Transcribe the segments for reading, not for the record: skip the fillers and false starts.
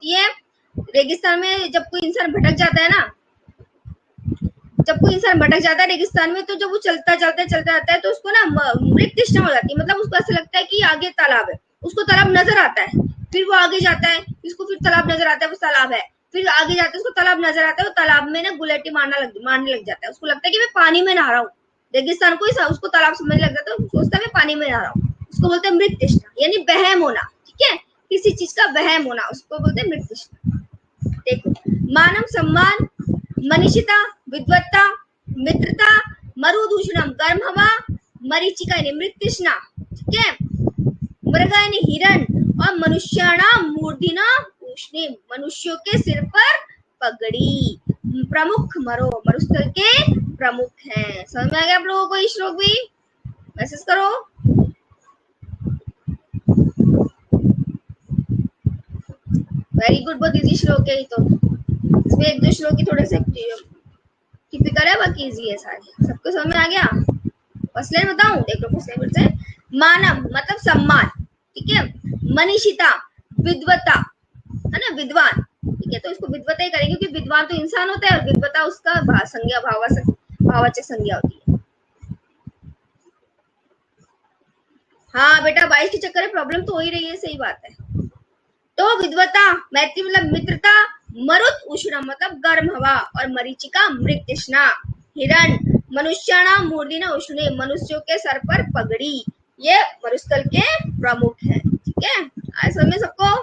है। रेगिस्तान में जब कोई इंसान भटक जाता है ना, जब कोई इंसान भटक जाता है रेगिस्तान में, तो जब वो चलता चलता चलता आता है तो उसको ना मृत तृष्णा हो जाती है। मतलब उसको ऐसा लगता है कि आगे तालाब है, उसको तालाब नजर आता है, फिर वो आगे जाता है, उसको फिर तालाब नजर आता है, वो तालाब है, फिर आगे जाता है, उसको तालाब नजर आता है, वो तालाब में ना गुलेटी मारने लग जाता है। उसको लगता है कि मैं पानी में नहा रहा हूँ। रेगिस्तान को उसको तालाब समझने लग जाता है, सोचता है मैं पानी में नहा रहा हूँ। उसको बोलते हैं मृत तृष्णा, यानी बहम होना। ठीक है, किसी चीज का बहम होना, उसको बोलते हैं मृत तृष्णा। देखो, मानव सम्मान, मनीषिता, विद्वत्ता, मित्रता, मरुदूषणम गर्म हवा, मरीचिका यानी मृत तृष्णा। ठीक है, मृगा यानी हिरण, और मनुष्याणाम मूर्धना उष्णिम, मनुष्यों के सिर पर पगड़ी। प्रमुख मरो, मरुस्थल के प्रमुख हैं। समझ में आ गया आप लोगों को? ये श्लोक भी मैसेज करो। वेरी गुड, बहुत इजी श्लोक है ये तो। इसमें एक दो श्लोक की थोड़े से टिपिकल है, बाकी इजी है सारे। सबको समझ में आ गया? फर्स्ट लाइन बताऊं, देख लो फर्स्ट लाइन से। मानव मतलब सम्मान, ठीक है। मनीषिता विद्वता, है ना, विद्वान। ठीक है, तो इसको विद्वता ही करेंगे क्योंकि विद्वान तो इंसान होता है और विद्वता उसका संज्ञा भाववाचक संज्ञा होती है। हाँ बेटा, 22 के चक्कर में प्रॉब्लम तो हो ही रही है, सही बात है। तो विद्वता, मैत्री मतलब मित्रता, मरुत उष्ण मतलब गर्म हवा, और मरीचिका मृत तृष्णा, हिरण, मनुष्याणाम मूर्धना उष्णे मनुष्यों के सर पर पगड़ी, ये मरुस्थल के प्रमुख है। ठीक है, आज समझ सबको?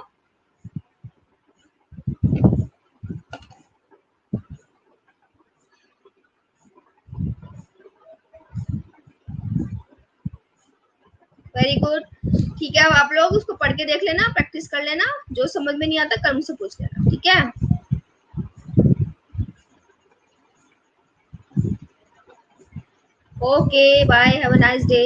Very good. ठीक है, अब आप लोग उसको पढ़ के देख लेना, प्रैक्टिस कर लेना, जो समझ में नहीं आता कल मुझसे पूछ लेना। ठीक है, okay bye, have a nice day.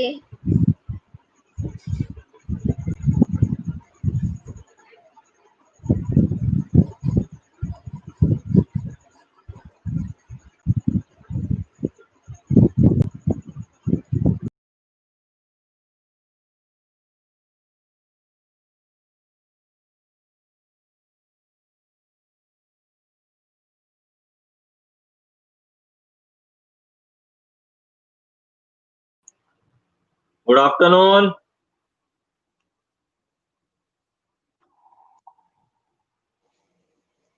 Good afternoon.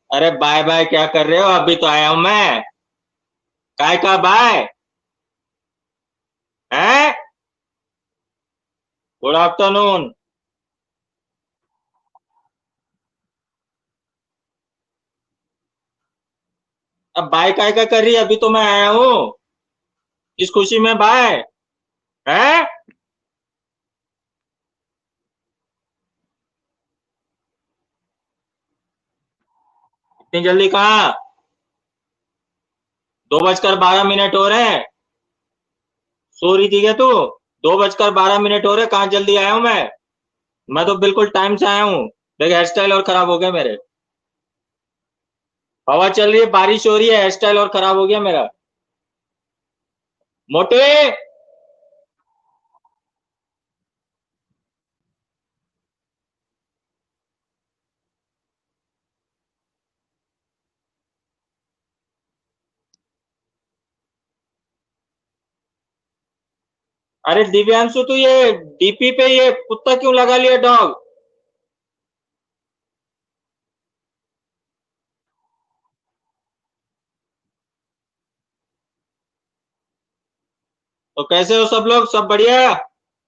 अरे बाय बाय क्या कर रहे हो? अभी तो आया हूं मैं। काय का बाय है? Good afternoon. अब बाय काय का कर रही है? अभी तो मैं आया हूँ। इस खुशी में बाय है? इतनी जल्दी कहाँ? 2:12 हो रहे हैं। सो रही थी क्या तू? 2:12 हो रहे, कहाँ जल्दी आया हूँ मैं तो बिल्कुल टाइम से आया हूँ। देख हेयर स्टाइल और खराब हो गया मेरे। हवा चल रही है, बारिश हो रही है, हेयर स्टाइल और खराब हो गया मेरा। मोटे, अरे दिव्यांशु तू ये डीपी पे ये कुत्ता क्यों लगा लिया, डॉग? तो कैसे हो सब लोग? सब बढ़िया?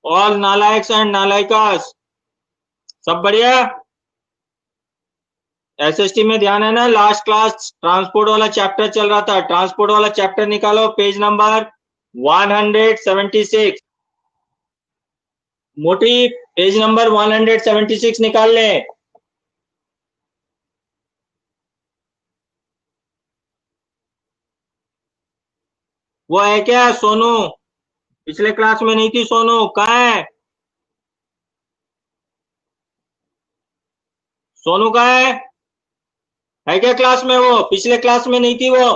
ऑल नालायक्स एंड नालायकास सब बढ़िया? एसएसटी में ध्यान है ना? लास्ट क्लास ट्रांसपोर्ट वाला चैप्टर चल रहा था, ट्रांसपोर्ट वाला चैप्टर निकालो, पेज नंबर 176। मोटी, पेज नंबर 176 निकाल ले। वो है क्या सोनू? पिछले क्लास में नहीं थी सोनू, कहाँ है सोनू? कहाँ है क्या क्लास में? वो पिछले क्लास में नहीं थी वो।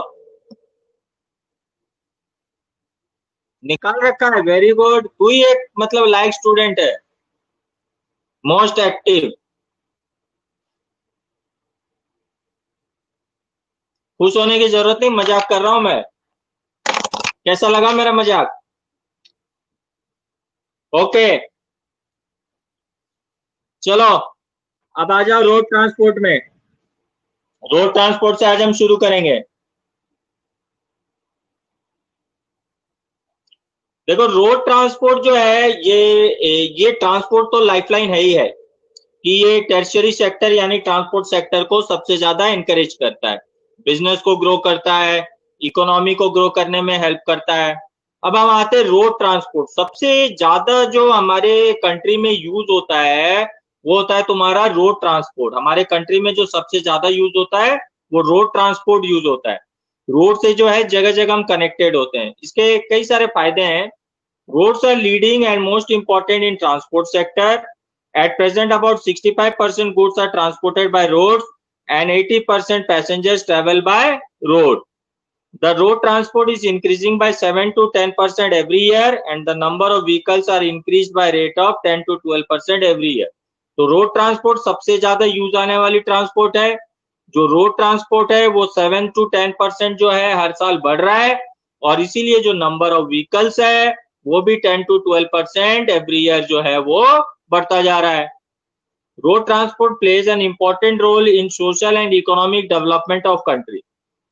निकाल रखा है, वेरी गुड। तू ही एक मतलब लाइक स्टूडेंट है, मोस्ट एक्टिव। खुश होने की जरूरत नहीं, मजाक कर रहा हूं मैं। कैसा लगा मेरा मजाक? ओके, चलो अब आ जाओ रोड ट्रांसपोर्ट में। रोड ट्रांसपोर्ट से आज हम शुरू करेंगे। देखो, रोड ट्रांसपोर्ट जो है ये ट्रांसपोर्ट तो लाइफलाइन है ही है कि ये टर्शियरी सेक्टर यानी ट्रांसपोर्ट सेक्टर को सबसे ज्यादा एनकरेज करता है, बिजनेस को ग्रो करता है, इकोनॉमी को ग्रो करने में हेल्प करता है। अब हम आते हैं रोड ट्रांसपोर्ट। सबसे ज्यादा जो हमारे कंट्री में यूज होता है वो होता है तुम्हारा रोड ट्रांसपोर्ट। हमारे कंट्री में जो सबसे ज्यादा यूज होता है वो रोड ट्रांसपोर्ट यूज होता है। रोड से जो है जगह जगह हम कनेक्टेड होते हैं। इसके कई सारे फायदे हैं। Roads are leading and most important in transport sector. At present, about 65% goods are transported by roads and 80% passengers travel by road. The road transport is increasing by 7 to 10% every year and the number of vehicles are increased by rate of 10 to 12% every year. तो road transport सबसे ज्यादा use आने वाली transport है। जो road transport है वो 7 to 10% जो है हर साल बढ़ रहा है और इसीलिए जो नंबर ऑफ व्हीकल्स है वो भी 10 to 12% एवरी ईयर जो है वो बढ़ता जा रहा है। Road transport plays an important role in social and economic development of country.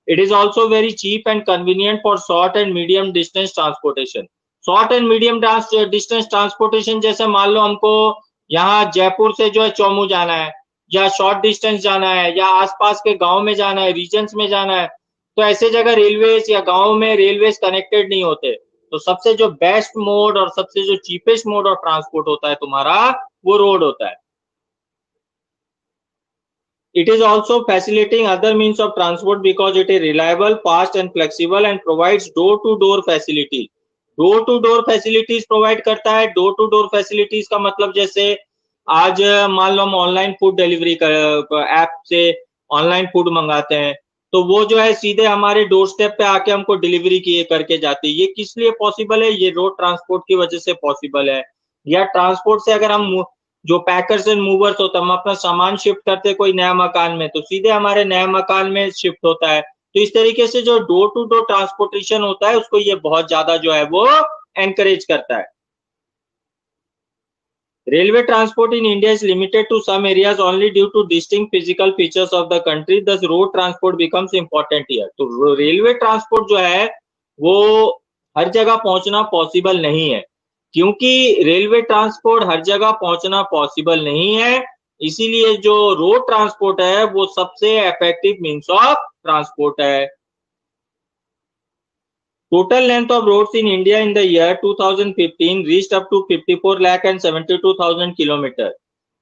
It is also very cheap and convenient for short and medium distance transportation. Short and medium distance transportation जैसे मान लो हमको यहाँ जयपुर से जो है चौमू जाना है या शॉर्ट डिस्टेंस जाना है या आसपास के गांव में जाना है, रीजन्स में जाना है, तो ऐसे जगह रेलवेज या गांव में रेलवेज कनेक्टेड नहीं होते। तो सबसे जो बेस्ट मोड और सबसे जो चीपेस्ट मोड ऑफ ट्रांसपोर्ट होता है तुम्हारा वो रोड होता है। It is also facilitating other means of transport because it is reliable, fast and flexible and provides door-to-door facilities. door-to-door facilities provide करता है। door-to-door facilities का मतलब जैसे आज मान लो हम ऑनलाइन फूड डिलीवरी ऐप से ऑनलाइन फूड मंगाते हैं तो वो जो है सीधे हमारे डोर स्टेप पे आके हमको डिलीवरी किए करके जाती है। ये किस लिए पॉसिबल है? ये रोड ट्रांसपोर्ट की वजह से पॉसिबल है। या ट्रांसपोर्ट से अगर हम जो पैकर्स एंड मूवर्स होता है हम अपना सामान शिफ्ट करते कोई नया मकान में तो सीधे हमारे नए मकान में शिफ्ट होता है। तो इस तरीके से जो डोर टू डोर ट्रांसपोर्टेशन होता है उसको ये बहुत ज्यादा जो है वो एनकरेज करता है। Railway transport in India is limited to some areas only due to distinct physical features of the country. Thus, road transport becomes important here. तो रेलवे ट्रांसपोर्ट जो है वो हर जगह पहुंचना पॉसिबल नहीं है। क्योंकि रेलवे ट्रांसपोर्ट हर जगह पहुंचना पॉसिबल नहीं है, इसीलिए जो रोड ट्रांसपोर्ट है वो सबसे इफेक्टिव मीन्स ऑफ ट्रांसपोर्ट है। Total length of roads in India in the year 2015 reached up to 54 lakh and 72,000 kilometers.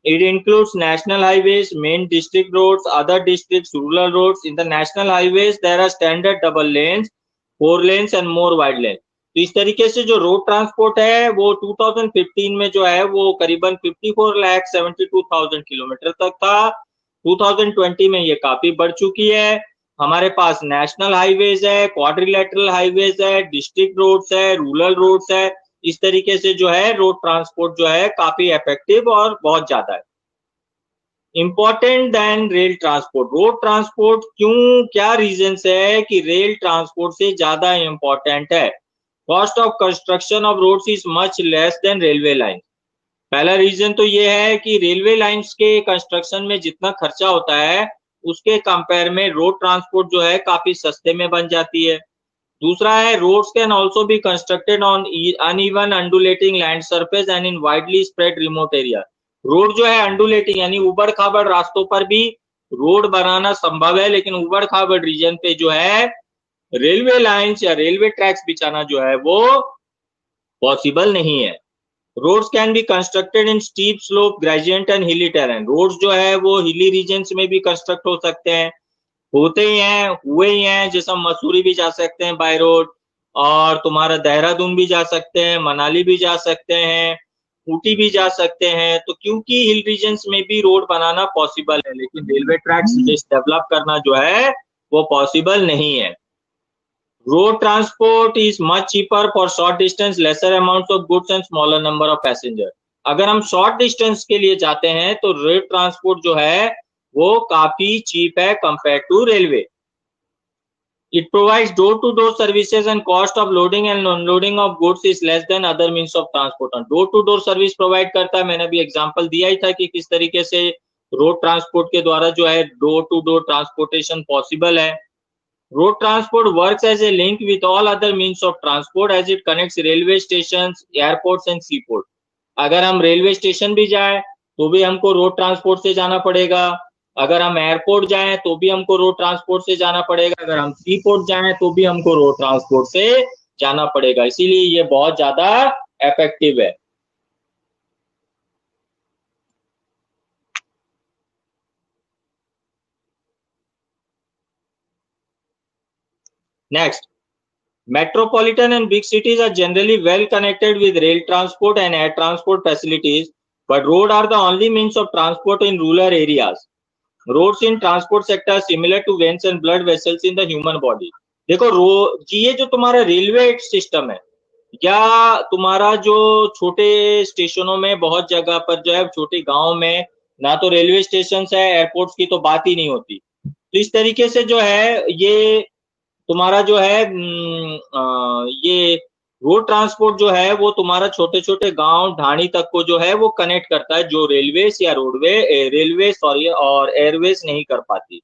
It includes national highways, main district roads, other districts, rural roads. In the national highways, there are standard double lanes, 4 lanes and more wide lanes. तो इस तरीके से जो road transport है वो 2015 में जो है वो करीबन 54,72,000 किलोमीटर तक था। 2020 में ये काफी बढ़ चुकी है। हमारे पास नेशनल हाईवेज है, क्वाड्रिलेटरल हाईवेज है, डिस्ट्रिक्ट रोड्स है, रूरल रोड्स है। इस तरीके से जो है रोड ट्रांसपोर्ट जो है काफी इफेक्टिव और बहुत ज्यादा है। Important then rail transport. Road transport क्यों, क्या रीजंस है कि रेल ट्रांसपोर्ट से ज्यादा इंपॉर्टेंट है? Cost of construction of roads is much less than railway line. पहला रीजन तो ये है कि रेलवे लाइंस के कंस्ट्रक्शन में जितना खर्चा होता है उसके कंपेयर में रोड ट्रांसपोर्ट जो है काफी सस्ते में बन जाती है। दूसरा है roads can also be constructed on uneven undulating land surface and in widely spread remote area. Road जो है अंडुलेटिंग यानी उबड़ खाबड़ रास्तों पर भी रोड बनाना संभव है, लेकिन उबड़ खाबड़ रीजन पे जो है रेलवे लाइंस या रेलवे ट्रैक्स बिछाना जो है वो पॉसिबल नहीं है। Roads can be constructed in steep slope, gradient and hilly terrain. Roads जो है वो हिली रीजन्स में भी कंस्ट्रक्ट हो सकते हैं, होते ही हैं, हुए ही हैं। जैसे हम मसूरी भी जा सकते हैं बाय रोड और तुम्हारा देहरादून भी जा सकते हैं, मनाली भी जा सकते हैं, ऊटी भी जा सकते हैं। तो क्योंकि हिल रीजन्स में भी रोड बनाना पॉसिबल है, लेकिन रेलवे ट्रैक्स डेवलप करना जो है वो पॉसिबल नहीं है। Road transport is much cheaper for short distance, lesser amounts of goods and smaller number of passengers. अगर हम शॉर्ट डिस्टेंस के लिए जाते हैं तो रोड ट्रांसपोर्ट जो है वो काफी चीप है compare to railway. It provides door-to-door services and cost of loading and unloading of goods is less than other means of transport. door-to-door service provide करता है. मैंने अभी एग्जांपल दिया ही था कि किस तरीके से रोड ट्रांसपोर्ट के द्वारा जो है door to door transportation possible है. Road transport works as a link with all other means of transport as it connects railway station, airports and seaport. अगर हम रेलवे स्टेशन भी जाए तो भी हमको रोड ट्रांसपोर्ट से जाना पड़ेगा. अगर हम एयरपोर्ट जाएं तो भी हमको रोड ट्रांसपोर्ट से जाना पड़ेगा. अगर हम सी पोर्ट जाएं तो भी हमको रोड ट्रांसपोर्ट से जाना पड़ेगा. इसीलिए ये बहुत ज्यादा इफेक्टिव है. Next, metropolitan and big cities are generally well connected with rail transport and air transport facilities, but road are the only means of transport in rural areas. Roads in transport sector are similar to veins and blood vessels in the human body. देखो ये जो तुम्हारा railway system है या तुम्हारा जो छोटे स्टेशनों में बहुत जगह पर जो है छोटे गांव में ना तो रेलवे स्टेशन है, एयरपोर्ट्स की तो बात ही नहीं होती. तो इस तरीके से जो है ये तुम्हारा जो है ये रोड ट्रांसपोर्ट जो है वो तुम्हारा छोटे छोटे गांव ढाणी तक को जो है वो कनेक्ट करता है, जो रेलवेज या रेलवे और एयरवेज नहीं कर पाती.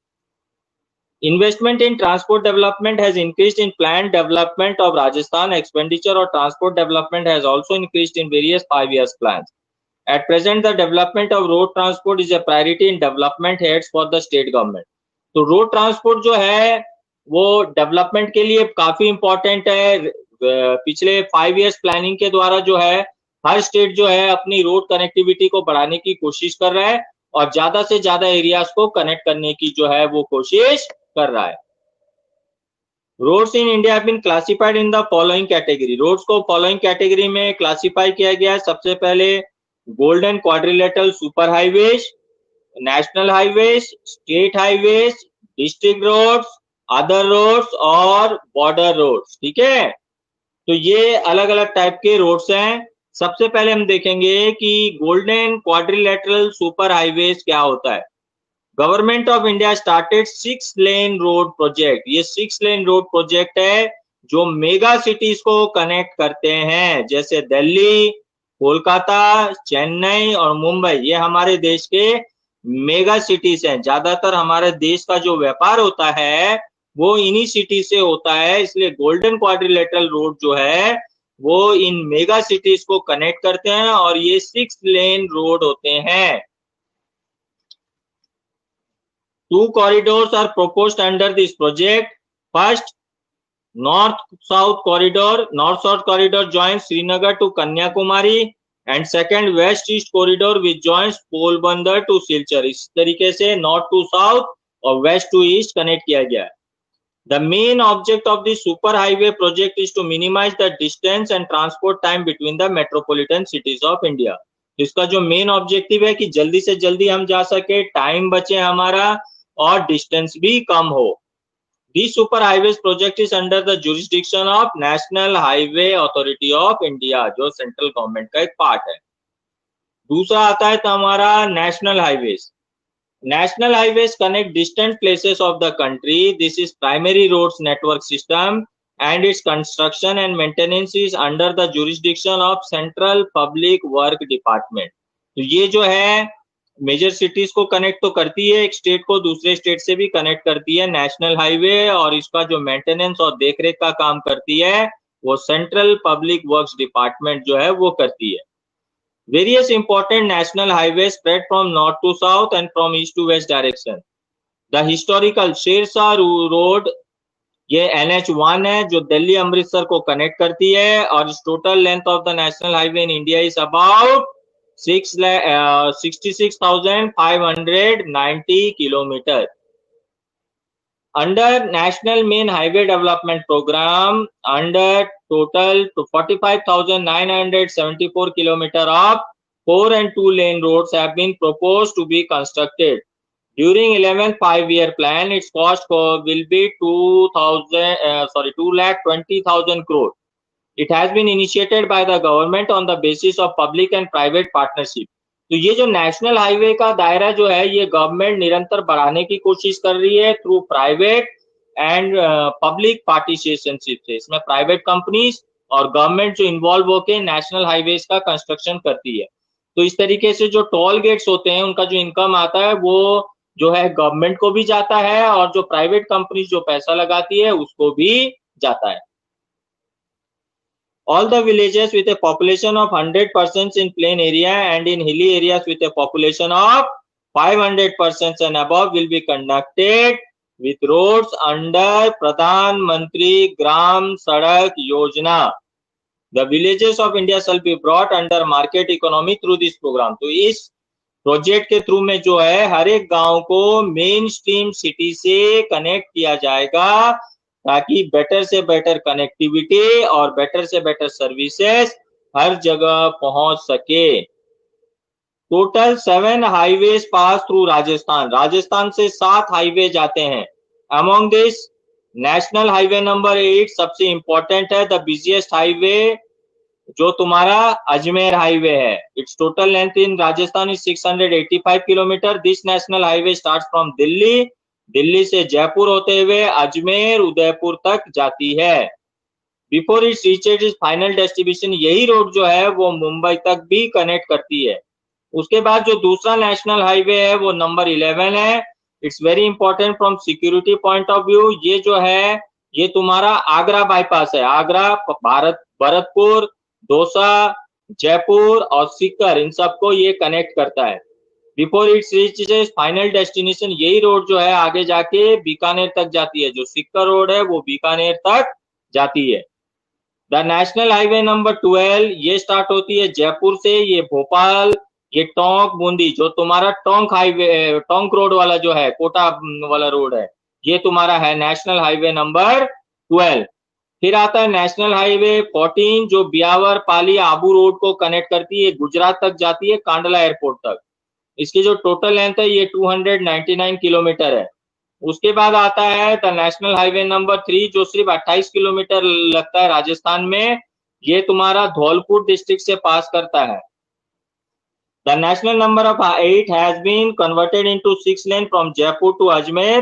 Investment in transport development has increased in planned development of Rajasthan. Expenditure of transport development has also increased in various 5 years plans. At present, the development of road transport is a priority in development heads for the state government. तो road transport जो है वो development के लिए काफी important है. पिछले 5 years planning के द्वारा जो है हर स्टेट जो है अपनी रोड कनेक्टिविटी को बढ़ाने की कोशिश कर रहा है और ज्यादा से ज्यादा एरियाज को कनेक्ट करने की जो है वो कोशिश कर रहा है. Roads in India have been classified in the following category. Roads को फॉलोइंग कैटेगरी में क्लासिफाई किया गया है. सबसे पहले golden quadrilateral super highways, national highways, state highways, district roads, other roads और बॉर्डर रोड्स. ठीक है, तो ये अलग अलग टाइप के रोड्स हैं. सबसे पहले हम देखेंगे कि गोल्डन क्वाड्रिलेटरल सुपर हाईवेज क्या होता है. Government of India started 6 lane road project. ये 6 लेन रोड प्रोजेक्ट है जो मेगा सिटीज को कनेक्ट करते हैं, जैसे दिल्ली, कोलकाता, चेन्नई और मुंबई. ये हमारे देश के मेगा सिटीज हैं. ज्यादातर हमारे देश का जो व्यापार होता है वो इन्हीं सिटी से होता है. इसलिए गोल्डन क्वाड्रिलेटरल रोड जो है वो इन मेगा सिटीज को कनेक्ट करते हैं और ये 6 लेन रोड होते हैं. 2 corridors are proposed under this project. First, north-south corridor joins Srinagar to Kanyakumari, and second, west-east corridor which joins Polbandar to Silchar. इस तरीके से north to south और west to east कनेक्ट किया गया है. The main object of this super highway project is to minimize the distance and transport time between the metropolitan cities of India. इसका जो main objective है कि जल्दी से जल्दी हम जा सके, टाइम बचे हमारा और डिस्टेंस भी कम हो. This super highways project is under the jurisdiction of National Highway Authority of India, जो सेंट्रल गवर्नमेंट का एक पार्ट है. दूसरा आता है तो हमारा national highways. National highways connect distant places of the country. This is primary roads network system and its construction and maintenance is under the jurisdiction of Central Public Work Department. तो ये जो है मेजर सिटीज को connect तो करती है, एक state को दूसरे स्टेट से भी कनेक्ट करती है नेशनल हाईवे, और इसका जो मेंटेनेंस और देखरेख का काम करती है वो सेंट्रल पब्लिक वर्क्स डिपार्टमेंट जो है वो करती है. Various important national highways spread from north to south and from east to west direction. The historical Shershah Road ये NH1 है जो दिल्ली अमृतसर को कनेक्ट करती है और इस total length of the national highway in India is about 66,590 kilometer. Under National Main Highway Development Program, under total to 45,974 kilometer of 4 and 2 lane roads have been proposed to be constructed. During 11th 5-year plan, its cost will be 2,20,000 crore. It has been initiated by the government on the basis of public and private partnership. तो ये जो national highway का दायरा जो है ये government निरंतर बढ़ाने की कोशिश कर रही है थ्रू प्राइवेट एंड पब्लिक पार्टिसिपेशनशिप से। इसमें प्राइवेट कंपनीज और गवर्नमेंट जो इन्वॉल्व होके नेशनल हाईवेज का कंस्ट्रक्शन करती है। तो इस तरीके से जो टोल गेट्स होते हैं उनका जो इनकम आता है वो जो है गवर्नमेंट को भी जाता है और जो प्राइवेट कंपनी जो पैसा लगाती है उसको भी जाता है। All the villages with a population of 100% in plain area and in hilly areas with a population of 500% and above will be conducted with roads under Pradhan Mantri Gram Sadak Yojana. The villages of India shall be brought under market economy through this program. तो इस project के through में जो है हर एक गांव को main stream city से कनेक्ट किया जाएगा ताकि बेटर से बेटर कनेक्टिविटी और बेटर से बेटर सर्विसेज हर जगह पहुंच सके। Total 7 highways pass through Rajasthan. Rajasthan से 7 हाईवे जाते हैं। Among this national highway number 8 सबसे इंपॉर्टेंट है। द बिजिएस्ट हाईवे जो तुम्हारा अजमेर हाईवे है। It's total length in Rajasthan is 685 kilometre. This national highway start from Delhi. Delhi से जयपुर होते हुए अजमेर उदयपुर तक जाती है। Before it's reaches is final destination, यही रोड जो है वो मुंबई तक भी कनेक्ट करती है। उसके बाद जो दूसरा नेशनल हाईवे है वो नंबर 11 है। It's very important from security point of view. ये जो है ये तुम्हारा आगरा बाईपास है। आगरा, भरतपुर, दौसा, जयपुर और सीकर, इन सबको ये कनेक्ट करता है। Before it's reaches final destination, यही रोड जो है आगे जाके बीकानेर तक जाती है। जो सीकर रोड है वो बीकानेर तक जाती है। द नेशनल हाईवे नंबर 12 ये स्टार्ट होती है जयपुर से। ये भोपाल, ये टोंक, बूंदी, जो तुम्हारा टोंक हाईवे, टोंक रोड वाला जो है, कोटा वाला रोड है, ये तुम्हारा है नेशनल हाईवे नंबर 12। फिर आता है नेशनल हाईवे 14 जो बियावर, पाली, आबू रोड को कनेक्ट करती है, गुजरात तक जाती है, कांडला एयरपोर्ट तक। इसकी जो टोटल लेंथ है ये 299 किलोमीटर है। उसके बाद आता है द नेशनल हाईवे नंबर 3 जो सिर्फ 28 किलोमीटर लगता है राजस्थान में। ये तुम्हारा धौलपुर डिस्ट्रिक्ट से पास करता है। The national number of 8 has been converted into 6 lane from Jaipur to Ajmer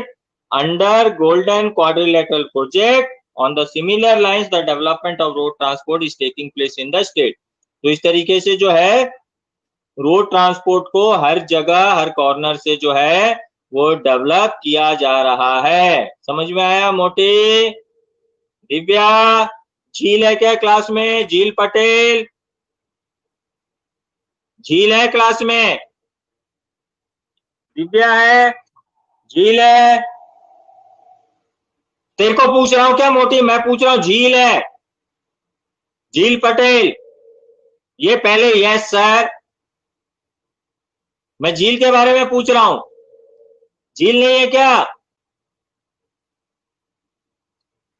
under golden quadrilateral project. On the similar lines the development of road transport is taking place in the state. तो इस तरीके से जो है road transport को हर जगह, हर corner से जो है वो डेवलप किया जा रहा है। समझ में आया मोटी? दिव्या, झील है क्या क्लास में? झील पटेल, झील है क्लास में? दिव्या है, झील है? तेरे को पूछ रहा हूं क्या मोटी? मैं पूछ रहा हूं झील है? झील पटेल, ये पहले यस सर, मैं झील के बारे में पूछ रहा हूं। झील नहीं है क्या?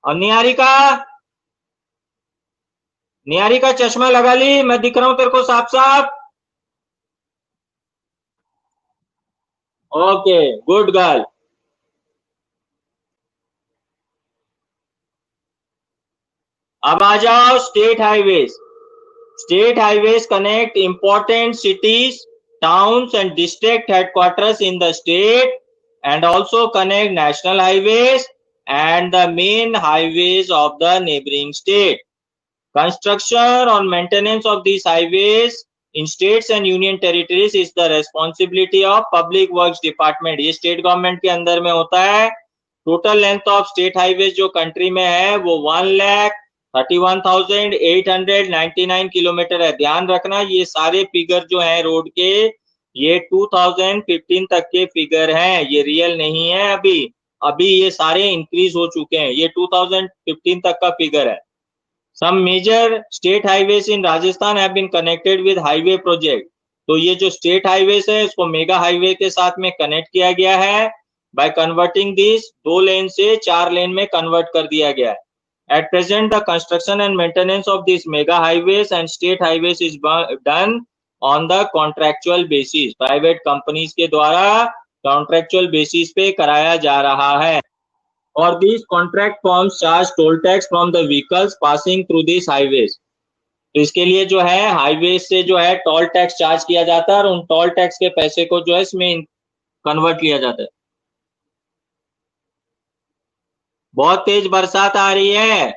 और निहारिका, निहारिका चश्मा लगा ली? मैं दिख रहा हूं तेरे को साफ साफ? Okay, good girl. अब आ जाओ state highways. State highways connect important cities, towns and district headquarters in the state and also connect national highways and the main highways of the neighboring state. Construction or maintenance of these highways in states and union territories is the responsibility of public works department. ये state government के अंदर में होता है। Total length of state highways जो country में है वो 1,31,899 किलोमीटर है। ध्यान रखना ये सारे फिगर जो है रोड के ये 2015 तक के फिगर हैं, ये रियल नहीं है। अभी ये सारे इंक्रीज हो चुके हैं। ये 2015 तक का फिगर है। Some major state highways in Rajasthan have been connected with highway project. तो ये जो स्टेट हाईवेज है इसको मेगा हाईवे के साथ में कनेक्ट किया गया है। बाय कन्वर्टिंग दिस 2 लेन से 4 लेन में कन्वर्ट कर दिया गया है। At present, the construction and maintenance of these mega highways and state highways is done on the contractual basis. Private companies के द्वारा contractual basis पे कराया जा रहा है। और these contract firms charge toll tax from the vehicles passing through these highways. तो इसके लिए जो है हाईवे से जो है टोल टैक्स चार्ज किया जाता है और उन टोल टैक्स के पैसे को जो है इसमें कन्वर्ट किया जाता है। बहुत तेज बरसात आ रही है,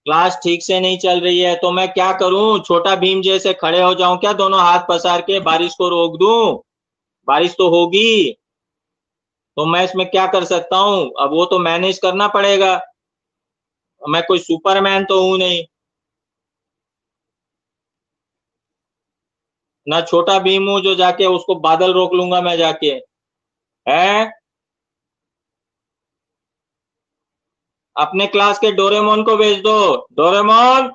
क्लास ठीक से नहीं चल रही है, तो मैं क्या करूं? छोटा भीम जैसे खड़े हो जाऊं क्या, दोनों हाथ पसार के बारिश को रोक दूं? बारिश तो होगी, तो मैं इसमें क्या कर सकता हूं? अब वो तो मैनेज करना पड़ेगा, मैं कोई सुपरमैन तो हूं नहीं, ना छोटा भीम हूं जो जाके उसको बादल रोक लूंगा मैं जाके, है? अपने क्लास के डोरेमोन को भेज दो, डोरेमोन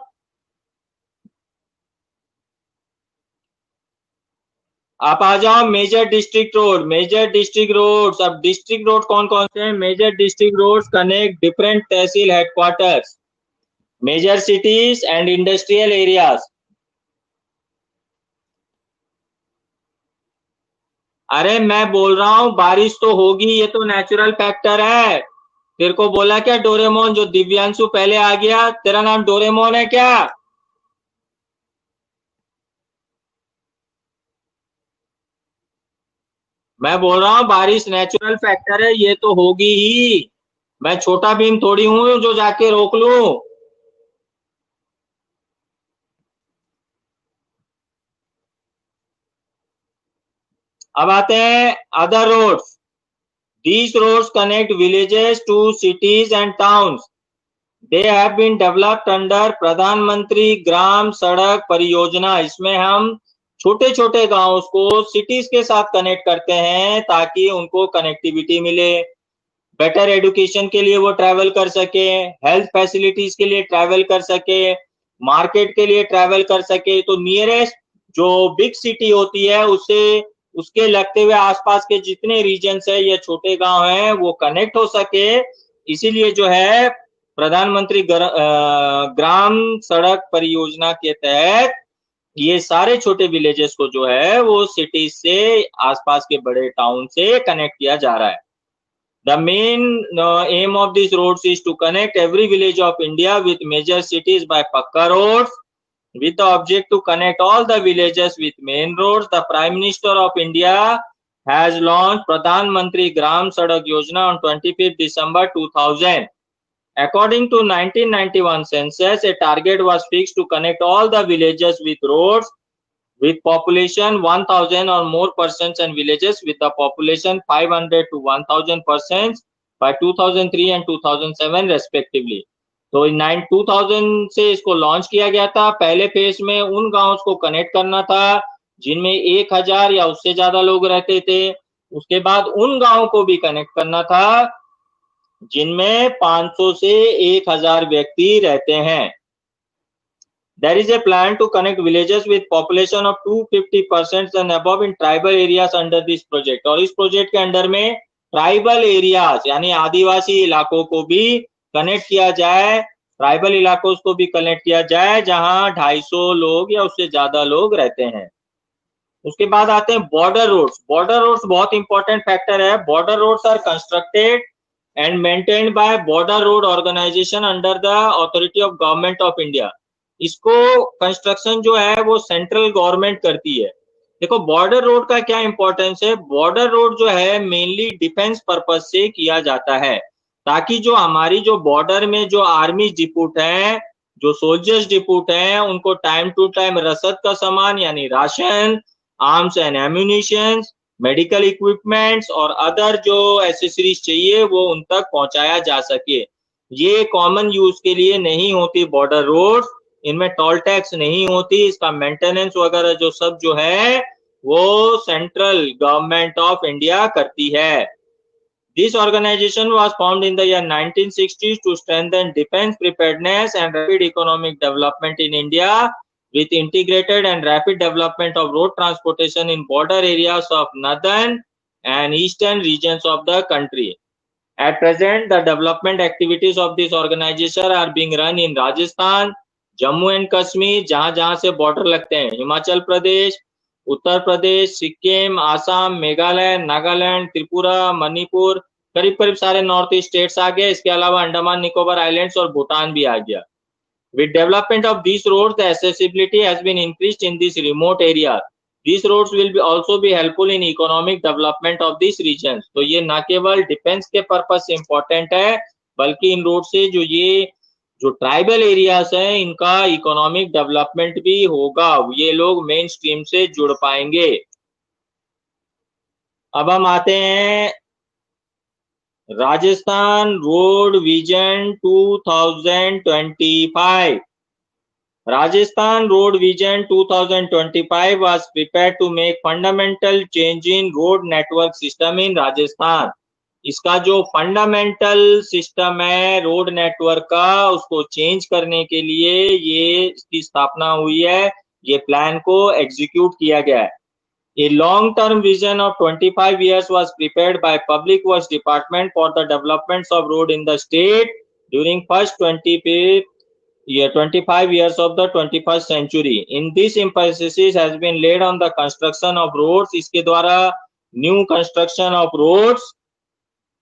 आप आ जाओ। Major district road, major district roads, अब डिस्ट्रिक्ट रोड कौन कौन से हैं? Major district roads connect different tehsil headquarters, major cities and industrial areas. अरे मैं बोल रहा हूं बारिश तो होगी, ये तो नेचुरल फैक्टर है। तेरे को बोला क्या डोरेमोन? जो दिव्यांशु पहले आ गया, तेरा नाम डोरेमोन है क्या? मैं बोल रहा हूँ बारिश नेचुरल फैक्टर है, ये तो होगी ही। मैं छोटा भीम थोड़ी हूं जो जाके रोक लूं। अब आते हैं other roads. These roads connect villages to cities and towns. They have been developed under प्रधानमंत्री ग्राम सड़क परियोजना। इसमें हम छोटे छोटे गांवों को सिटीज के साथ कनेक्ट करते हैं ताकि उनको कनेक्टिविटी मिले, बेटर एजुकेशन के लिए वो ट्रैवल कर सके, हेल्थ फैसिलिटीज के लिए ट्रैवल कर सके, मार्केट के लिए ट्रैवल कर सके। तो नियरेस्ट जो बिग सिटी होती है उससे उसके लगते हुए आसपास के जितने रीजन्स है या छोटे गांव हैं वो कनेक्ट हो सके। इसीलिए जो है प्रधानमंत्री ग्राम सड़क परियोजना के तहत ये सारे छोटे विलेजेस को जो है वो सिटीज से, आसपास के बड़े टाउन से कनेक्ट किया जा रहा है। The main aim of these roads is to connect every village of India with major cities by Pakka roads, with the object to connect all the villages with main roads. The Prime Minister of India has launched Pradhan Mantri Gram Sadak Yojana on 25th December 2000. According to 1991 census, a target was fixed to connect all the villages with roads with population 1000 or more persons and villages with the population 500 to 1000 persons by 2003 and 2007 respectively. तो 2000 से इसको launch किया गया था। पहले phase में उन गांवों को कनेक्ट करना था जिनमें 1000 या उससे ज्यादा लोग रहते थे। उसके बाद उन गांवों को भी कनेक्ट करना था जिनमें 500 से 1000 व्यक्ति रहते हैं। There is a plan to connect villages with population of 250% and above in tribal areas under this project. और इस प्रोजेक्ट के अंडर में ट्राइबल एरियाज यानी आदिवासी इलाकों को भी कनेक्ट किया जाए, ट्राइबल इलाकों को भी कनेक्ट किया जाए जहां 250 लोग या उससे ज्यादा लोग रहते हैं। उसके बाद आते हैं बॉर्डर रोड्स। बॉर्डर रोड्स बहुत इंपॉर्टेंट फैक्टर है। Border roads are constructed and maintained by border road organisation under the authority of government of India. इसको कंस्ट्रक्शन जो है वो सेंट्रल गवर्नमेंट करती है। देखो बॉर्डर रोड का क्या इंपॉर्टेंस है। बॉर्डर रोड जो है मेनली डिफेंस पर्पज से किया जाता है ताकि जो हमारी जो बॉर्डर में जो आर्मी डिपुट है, जो सोल्जर्स डिपुट हैं, उनको टाइम टू टाइम रसद का सामान यानी ration, arms and ammunition, medical equipments और अदर जो एसेसरीज चाहिए वो उन तक पहुंचाया जा सके। ये कॉमन यूज के लिए नहीं होती बॉर्डर रोड, इनमें टोल टैक्स नहीं होती, इसका मेंटेनेंस वगैरह जो सब जो है वो सेंट्रल गवर्नमेंट ऑफ इंडिया करती है। This organization was formed in the year 1960s to strengthen defense preparedness and rapid economic development in India with integrated and rapid development of road transportation in border areas of northern and eastern regions of the country. At present, the development activities of this organization are being run in Rajasthan, Jammu and Kashmir जहां जहां से border लगते हैं, हिमाचल प्रदेश, उत्तर प्रदेश, सिक्किम, आसाम, मेघालय, नागालैंड, त्रिपुरा, मणिपुर, करीब करीब सारे north east states आ गए। इसके अलावा अंडमान निकोबार आइलैंड्स और भूटान भी आ गया। With development of these roads, the accessibility has been increased in this remote area. These roads will be also be helpful in economic development of these regions. तो ये ना केवल डिफेंस के पर्पस से इम्पोर्टेंट है बल्कि इन रोड से जो ट्राइबल एरियाज हैं इनका इकोनॉमिक डेवलपमेंट भी होगा, ये लोग मेन स्ट्रीम से जुड़ पाएंगे। अब हम आते हैं Rajasthan road vision 2025। Rajasthan Road Vision 2025 was prepared to make fundamental change in road network system in Rajasthan. इसका जो फंडामेंटल सिस्टम है रोड नेटवर्क का उसको चेंज करने के लिए ये इसकी स्थापना हुई है, ये प्लान को एग्जीक्यूट किया गया है। A long-term vision of 25 years was prepared by Public Works Department for the developments of road in the state during first 25 years of the 21st century. In this emphasis has been laid on the construction of roads. इसके द्वारा new construction of roads,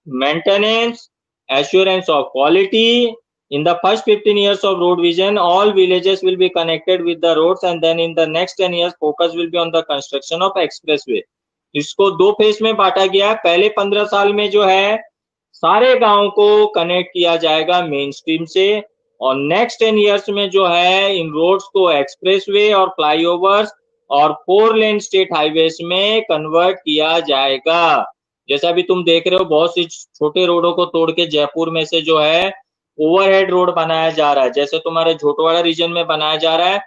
maintenance, assurance of quality. In the first 15 years of road vision, all villages will be connected with the roads, and then in the next 10 years, focus will be on the construction of expressway. इसको दो phase में बांटा गया। पहले 15 साल में जो है सारे गांव को कनेक्ट किया जाएगा मेन स्ट्रीम से, और नेक्स्ट 10 इयर्स में जो है इन रोड्स को एक्सप्रेसवे और फ्लाईओवर्स और 4 लेन स्टेट हाईवेज में कन्वर्ट किया जाएगा। जैसा भी तुम देख रहे हो बहुत सी छोटे रोडों को तोड़ के जयपुर में से जो है ओवरहेड रोड बनाया जा रहा है। जैसे तुम्हारे झोटवाड़ा रीजन में बनाया जा रहा है,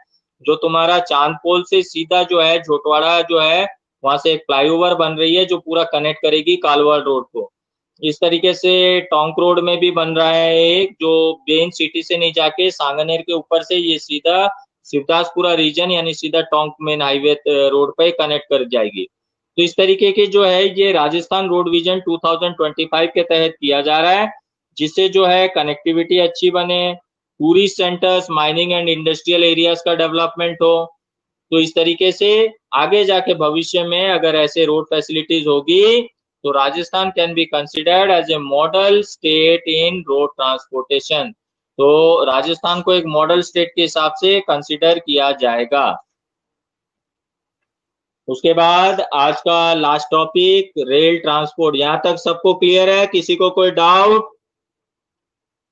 जो तुम्हारा चांदपोल से सीधा जो है झोटवाड़ा जो है वहां से एक फ्लाईओवर बन रही है जो पूरा कनेक्ट करेगी कालवाड़ रोड को। इस तरीके से टोंक रोड में भी बन रहा है एक, जो बेन सिटी से नहीं जाके सांगनेर के ऊपर से ये सीधा शिवदासपुरा रीजन यानी सीधा टोंक मेन हाईवे रोड पे कनेक्ट कर जाएगी। तो इस तरीके के जो है ये राजस्थान रोड विजन 2025 के तहत किया जा रहा है, जिससे जो है कनेक्टिविटी अच्छी बने, tourist centres, mining and industrial areas का डेवलपमेंट हो। तो इस तरीके से आगे जाके भविष्य में अगर ऐसे रोड फैसिलिटीज होगी तो Rajasthan can be considered as a model state in road transportation. तो राजस्थान को एक मॉडल स्टेट के हिसाब से कंसिडर किया जाएगा। उसके बाद आज का लास्ट टॉपिक रेल ट्रांसपोर्ट। यहां तक सबको क्लियर है? किसी को कोई डाउट?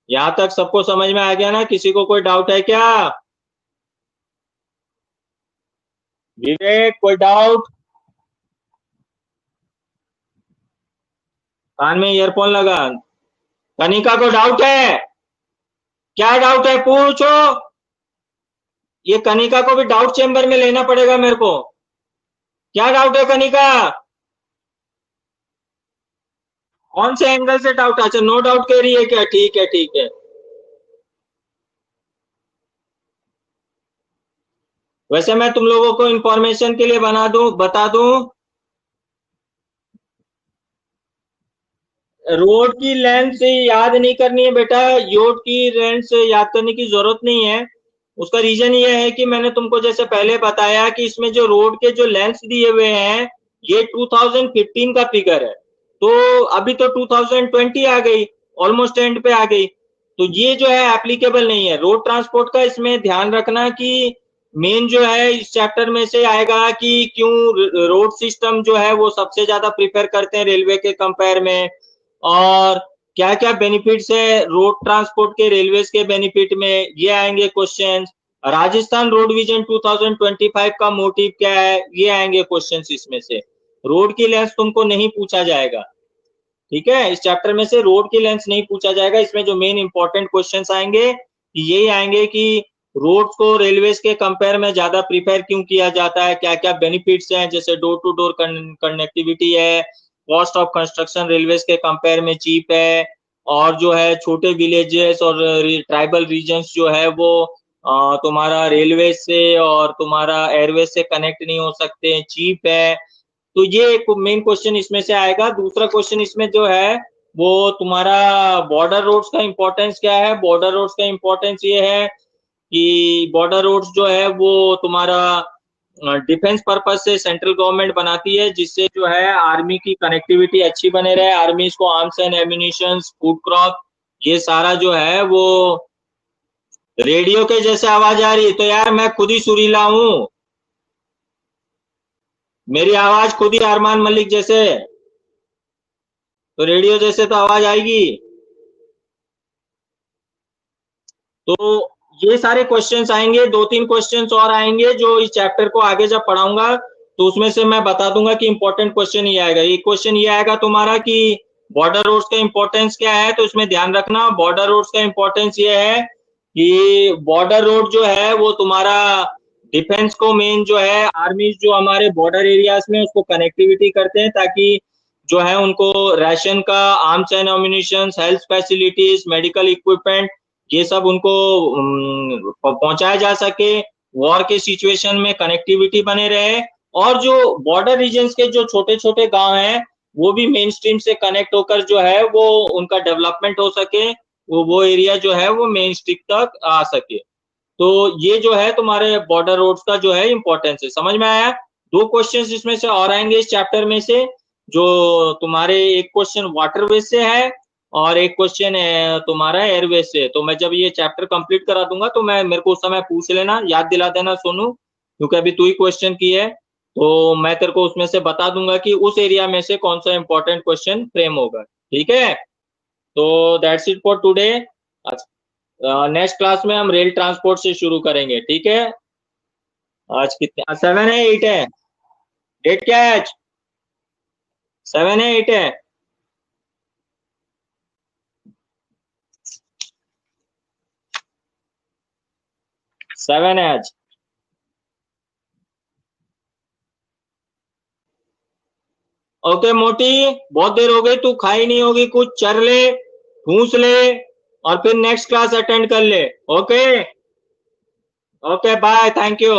यहां तक सबको समझ में आ गया ना? किसी को कोई डाउट है क्या? विवेक कोई डाउट? कान में ईयरफोन लगा। कनिका को डाउट है? क्या डाउट है पूछो। ये कनिका को भी डाउट चेंबर में लेना पड़ेगा मेरे को। क्या डाउट है कनिका? कौन से एंगल से डाउट? अच्छा नो डाउट कह रही है क्या? ठीक है ठीक है। वैसे मैं तुम लोगों को इंफॉर्मेशन के लिए बता दूं रोड की लेंथ से याद नहीं करनी है बेटा, रोड की लेंथ से याद करने की जरूरत नहीं है। उसका रीजन ये है कि मैंने तुमको जैसे पहले बताया कि इसमें जो रोड के जो लेंथ दिए हुए हैं ये 2015 का फिगर है, तो अभी तो 2020 आ गई, ऑलमोस्ट एंड पे आ गई, तो ये जो है एप्लीकेबल नहीं है रोड ट्रांसपोर्ट का। इसमें ध्यान रखना कि मेन जो है इस चैप्टर में से आएगा कि क्यों रोड सिस्टम जो है वो सबसे ज्यादा प्रिफर करते हैं रेलवे के कंपेयर में, और क्या क्या बेनिफिट्स है रोड ट्रांसपोर्ट के रेलवेज के बेनिफिट में, ये आएंगे क्वेश्चंस। राजस्थान रोड विजन 2025 का मोटिव क्या है, ये आएंगे क्वेश्चंस इसमें से। रोड की लेंथ तुमको नहीं पूछा जाएगा, ठीक है? इस चैप्टर में से रोड की लेंथ नहीं पूछा जाएगा। इसमें जो मेन इंपॉर्टेंट क्वेश्चंस आएंगे यही आएंगे कि रोड्स को रेलवेज के कंपेयर में ज्यादा प्रिफर क्यों किया जाता है, क्या क्या बेनिफिट्स हैं, जैसे डोर टू डोर कनेक्टिविटी है, कॉस्ट ऑफ कंस्ट्रक्शन रेलवेज के कंपेयर में चीप है, और जो है छोटे विलेजेस और ट्राइबल रीजन्स जो है वो तुम्हारा रेलवे से और तुम्हारा एयरवेज से कनेक्ट नहीं हो सकते, चीप है। तो ये एक मेन क्वेश्चन इसमें से आएगा। दूसरा क्वेश्चन इसमें जो है वो तुम्हारा बॉर्डर रोड्स का इंपॉर्टेंस क्या है। बॉर्डर रोड्स का इंपॉर्टेंस ये है कि बॉर्डर रोड्स जो है वो तुम्हारा डिफेंस पर्पज से सेंट्रल गवर्नमेंट बनाती है, जिससे जो है आर्मी की कनेक्टिविटी अच्छी बने रहे, आर्मी को arms and ammunition, food crop, ये सारा जो है वो। रेडियो के जैसे आवाज आ रही है तो यार मैं खुद ही सुरीला हूं, मेरी आवाज खुद ही अरमान मलिक जैसे, तो रेडियो जैसे तो आवाज आएगी। तो ये सारे क्वेश्चंस आएंगे, 2-3 क्वेश्चंस और आएंगे जो इस चैप्टर को आगे जब पढ़ाऊंगा तो उसमें से मैं बता दूंगा कि इंपॉर्टेंट क्वेश्चन ये आएगा। एक क्वेश्चन ये आएगा तुम्हारा कि बॉर्डर रोड्स का इंपॉर्टेंस क्या है, तो इसमें ध्यान रखना बॉर्डर रोड्स का इंपॉर्टेंस ये है कि बॉर्डर रोड जो है वो तुम्हारा डिफेंस को मेन जो है आर्मी जो हमारे बॉर्डर एरियाज में उसको कनेक्टिविटी करते हैं ताकि जो है उनको राशन का, arms and ammunition, health facilities, medical equipment ये सब उनको पहुंचाया जा सके, वॉर के सिचुएशन में कनेक्टिविटी बने रहे, और जो बॉर्डर रीजन्स के जो छोटे छोटे गांव हैं वो भी मेन स्ट्रीम से कनेक्ट होकर जो है वो उनका डेवलपमेंट हो सके, वो एरिया जो है वो मेन स्ट्रीम तक आ सके। तो ये जो है तुम्हारे बॉर्डर रोड्स का जो है इंपॉर्टेंस है। समझ में आया? 2 क्वेश्चन इसमें से और आएंगे इस चैप्टर में से, जो तुम्हारे एक क्वेश्चन वाटरवेज से है और एक क्वेश्चन है तुम्हारा एयरवेज से। तो मैं जब ये चैप्टर कंप्लीट करा दूंगा तो मैं मेरे को उस समय पूछ लेना, याद दिला देना सोनू, क्योंकि अभी तू ही क्वेश्चन की है तो मैं तेरे को उसमें से बता दूंगा कि उस एरिया में से कौन सा इंपॉर्टेंट क्वेश्चन फ्रेम होगा। ठीक है, तो that's it for today. Next class में हम रेल ट्रांसपोर्ट से शुरू करेंगे। ठीक है, आज कितने 7 है 8 है, डेट क्या है आज? 7 है 8 है? 7 है आज। ओके मोटी, बहुत देर हो गई, तू खाई नहीं होगी, कुछ चर ले, ठूस ले और फिर नेक्स्ट क्लास अटेंड कर ले। Okay okay bye, thank you.